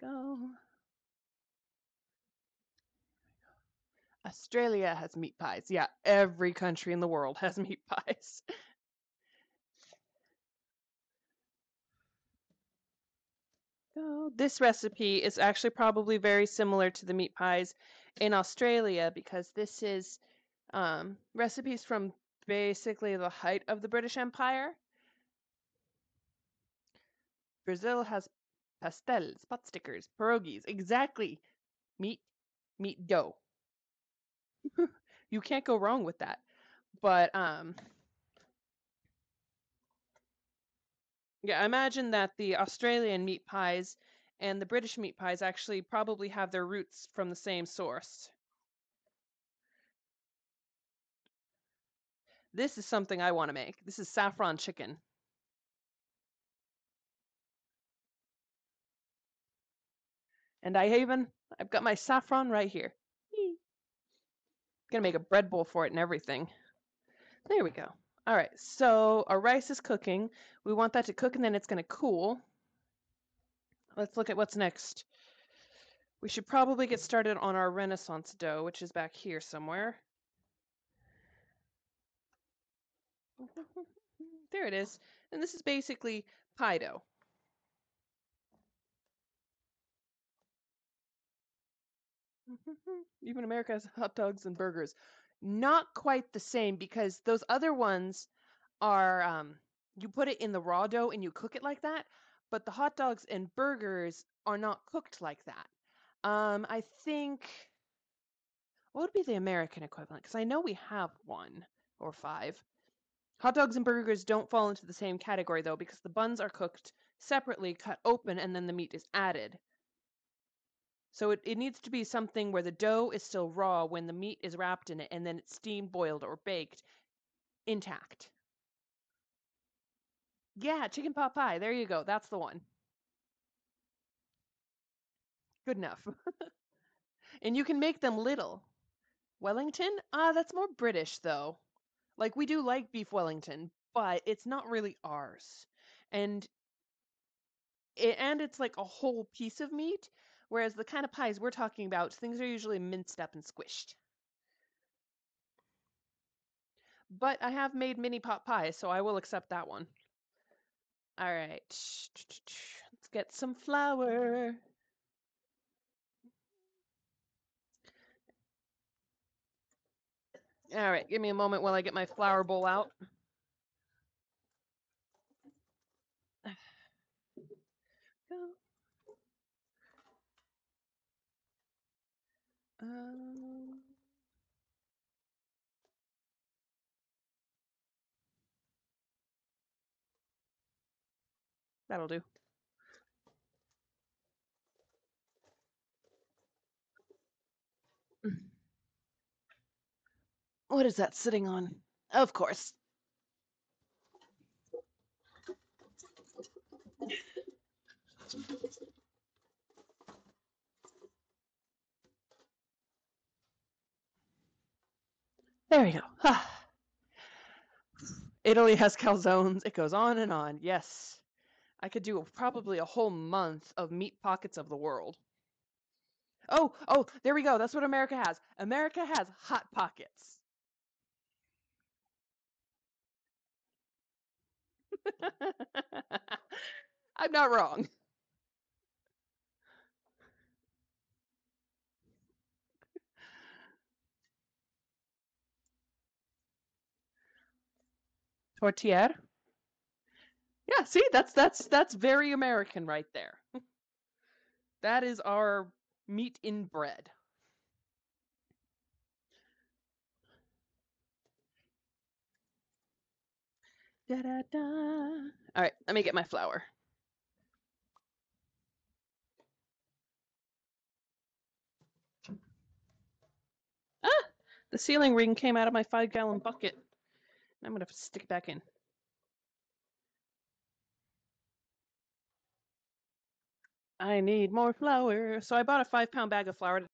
go. Australia has meat pies. Yeah, every country in the world has meat pies. Go. This recipe is actually probably very similar to the meat pies in Australia because this is recipes from basically the height of the British Empire. Brazil has pastels, pot stickers, pierogies. Exactly. Meat, meat dough. You can't go wrong with that. But yeah, I imagine that the Australian meat pies and the British meat pies actually probably have their roots from the same source. This is something I want to make. This is saffron chicken. And I've got my saffron right here. Gonna make a bread bowl for it and everything. There we go. All right, so our rice is cooking. We want that to cook and then it's gonna cool. Let's look at what's next. We should probably get started on our Renaissance dough, which is back here somewhere. There it is. And this is basically pie dough. Even America has hot dogs and burgers. Not quite the same because those other ones are you put it in the raw dough and you cook it like that, but the hot dogs and burgers are not cooked like that. I think what would be the American equivalent? Because I know we have one or five. Hot dogs and burgers don't fall into the same category though, because the buns are cooked separately, cut open, and then the meat is added. So it needs to be something where the dough is still raw when the meat is wrapped in it, and then it's steamed, boiled, or baked intact. Yeah, chicken pot pie. There you go. That's the one. Good enough. And you can make them little. Wellington? That's more British though. Like we do like beef Wellington, but it's not really ours. And it's like a whole piece of meat, whereas the kind of pies we're talking about, things are usually minced up and squished. But I have made mini pot pie, so I will accept that one. All right. Let's get some flour. All right, give me a moment while I get my flour bowl out. Um, That'll do. What is that sitting on? Of course. There we go. Italy has calzones. It goes on and on. Yes. I could do probably a whole month of meat pockets of the world. Oh, there we go. That's what America has. America has hot pockets. I'm not wrong. Tortilla. Yeah, see, that's very American right there. That is our meat in bread. Da da da. All right, let me get my flour. Ah, the ceiling ring came out of my 5-gallon bucket. I'm gonna stick it back in. I need more flour. So I bought a 5-pound bag of flour